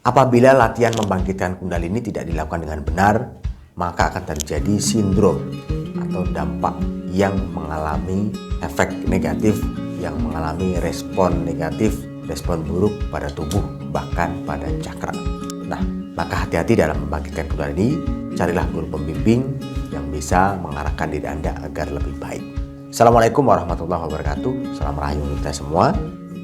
Apabila latihan membangkitkan kundalini tidak dilakukan dengan benar, maka akan terjadi sindrom atau dampak yang mengalami efek negatif, yang mengalami respon negatif, respon buruk pada tubuh, bahkan pada cakra. Nah, maka hati-hati dalam membangkitkan kundalini, carilah guru pembimbing yang bisa mengarahkan diri Anda agar lebih baik. Assalamualaikum warahmatullahi wabarakatuh. Salam rahayu untuk kita semua.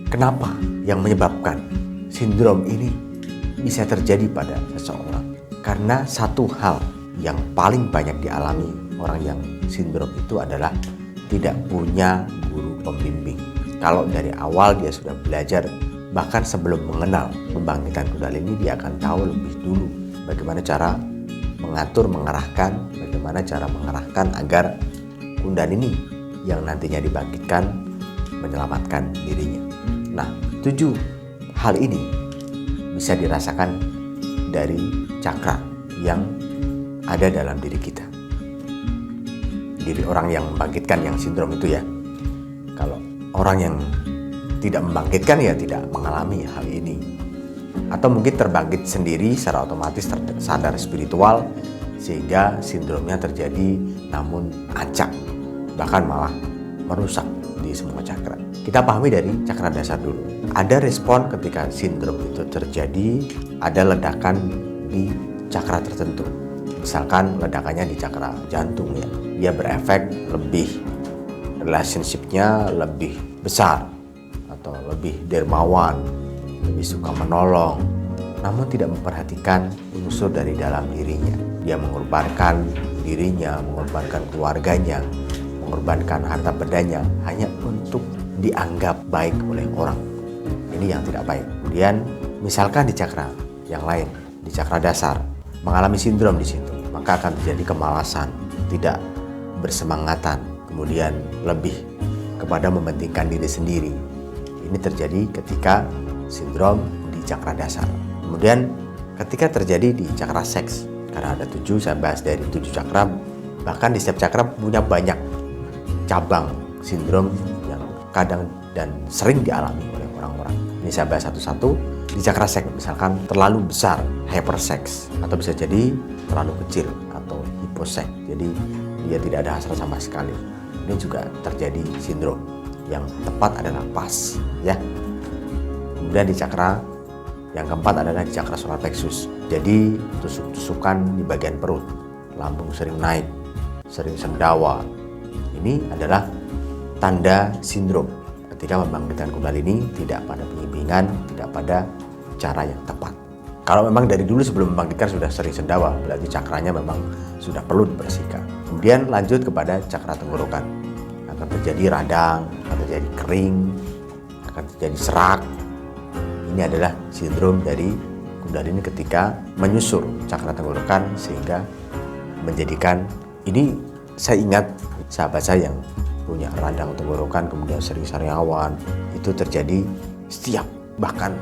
Kenapa yang menyebabkan sindrom ini bisa terjadi pada seseorang? Karena satu hal yang paling banyak dialami orang yang sindrom itu adalah tidak punya guru pembimbing. Kalau dari awal dia sudah belajar, bahkan sebelum mengenal pembangkitan kundalini, dia akan tahu lebih dulu bagaimana cara mengarahkan agar kundalini yang nantinya dibangkitkan menyelamatkan dirinya. Nah, 7 hal ini bisa dirasakan dari cakra yang ada dalam diri kita. Diri orang yang membangkitkan yang sindrom itu ya. Kalau orang yang tidak membangkitkan ya tidak mengalami hal ini. Atau mungkin terbangkit sendiri secara otomatis sadar spiritual sehingga sindromnya terjadi namun acak, bahkan malah merusak di semua cakra. Kita pahami dari cakra dasar dulu. Ada respon ketika sindrom itu terjadi, ada ledakan di cakra tertentu. Misalkan ledakannya di cakra jantung ya. Dia berefek lebih, relationship-nya lebih besar atau lebih dermawan, lebih suka menolong, namun tidak memperhatikan unsur dari dalam dirinya. Dia mengorbankan dirinya, mengorbankan keluarganya, mengorbankan harta bendanya hanya untuk dianggap baik oleh orang. Ini yang tidak baik. Kemudian misalkan di cakra yang lain, di cakra dasar, mengalami sindrom di situ, maka akan terjadi kemalasan, tidak bersemangatan, kemudian lebih kepada mementingkan diri sendiri. Ini terjadi ketika sindrom di cakra dasar. Kemudian ketika terjadi di cakra seks, karena ada 7, saya bahas dari 7 cakra, bahkan di setiap cakra punya banyak cabang sindrom yang kadang dan sering dialami oleh orang-orang. Ini saya bahas satu-satu. Di cakra seks misalkan terlalu besar, hyperseks, atau bisa jadi terlalu kecil atau hiposeks, jadi dia tidak ada hasrat sama sekali. Ini juga terjadi sindrom. Yang tepat adalah pas ya. Kemudian di cakra yang keempat adalah di cakra solar plexus. Jadi tusuk-tusukan di bagian perut, lambung sering naik, sering sendawa. Ini adalah tanda sindrom ketika membangkitkan kundalini tidak pada penyimbingan, tidak pada cara yang tepat. Kalau memang dari dulu sebelum membangkitkan sudah sering sendawa, berarti cakranya memang sudah perlu dibersihkan. Kemudian lanjut kepada cakra tenggorokan. Akan terjadi radang, akan terjadi kering, akan terjadi serak. Ini adalah sindrom dari kundalini ketika menyusur cakra tenggorokan sehingga menjadikan, ini saya ingat sahabat saya yang punya radang tenggorokan kemudian sering sariawan, itu terjadi setiap bahkan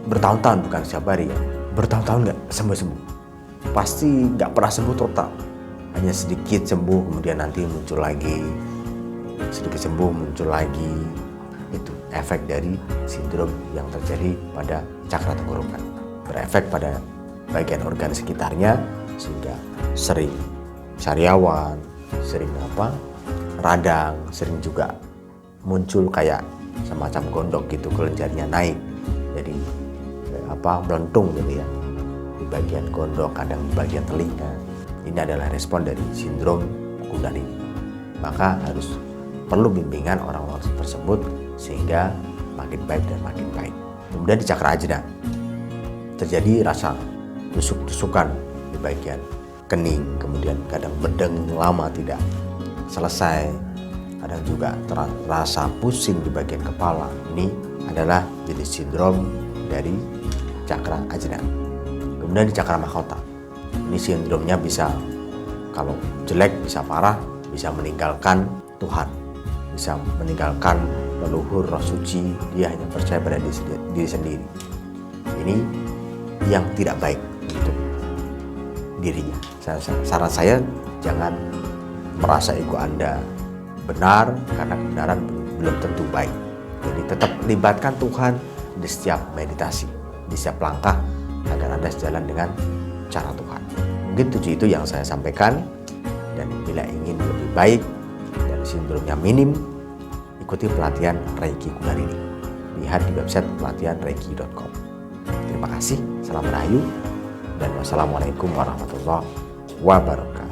bertahun-tahun, bukan setiap hari ya, bertahun-tahun nggak sembuh-sembuh, pasti nggak pernah sembuh total, hanya sedikit sembuh kemudian nanti muncul lagi, sedikit sembuh muncul lagi. Itu efek dari sindrom yang terjadi pada cakra tenggorokan, berefek pada bagian organ sekitarnya sehingga sering sariawan, sering radang, sering juga muncul kayak semacam gondok gitu, kelenjarnya naik, jadi melentung gitu ya di bagian gondok, kadang di bagian telinga. Ini adalah respon dari sindrom kundalini. Maka harus perlu bimbingan orang-orang tersebut sehingga makin baik dan makin baik. Kemudian di cakra ajna terjadi rasa tusuk-tusukan di bagian kening, kemudian kadang bedeng lama tidak selesai, kadang juga terasa pusing di bagian kepala. Ini adalah jenis sindrom dari cakra ajna. Kemudian di cakra mahkota, ini sindromnya bisa, kalau jelek bisa parah, bisa meninggalkan Tuhan, bisa meninggalkan leluhur roh suci, dia hanya percaya pada diri sendiri. Ini yang tidak baik untuk dirinya. Saran saya, jangan merasa ego Anda benar, karena kebenaran belum tentu baik. Jadi tetap libatkan Tuhan di setiap meditasi, di setiap langkah Anda sejalan dengan cara Tuhan. Mungkin 7 itu yang saya sampaikan. Dan bila ingin lebih baik dan sindromnya minim, ikuti pelatihan Reiki Kundalini. Lihat di website pelatihanreiki.com. Terima kasih, salam rahayu, dan wassalamualaikum warahmatullahi wabarakatuh.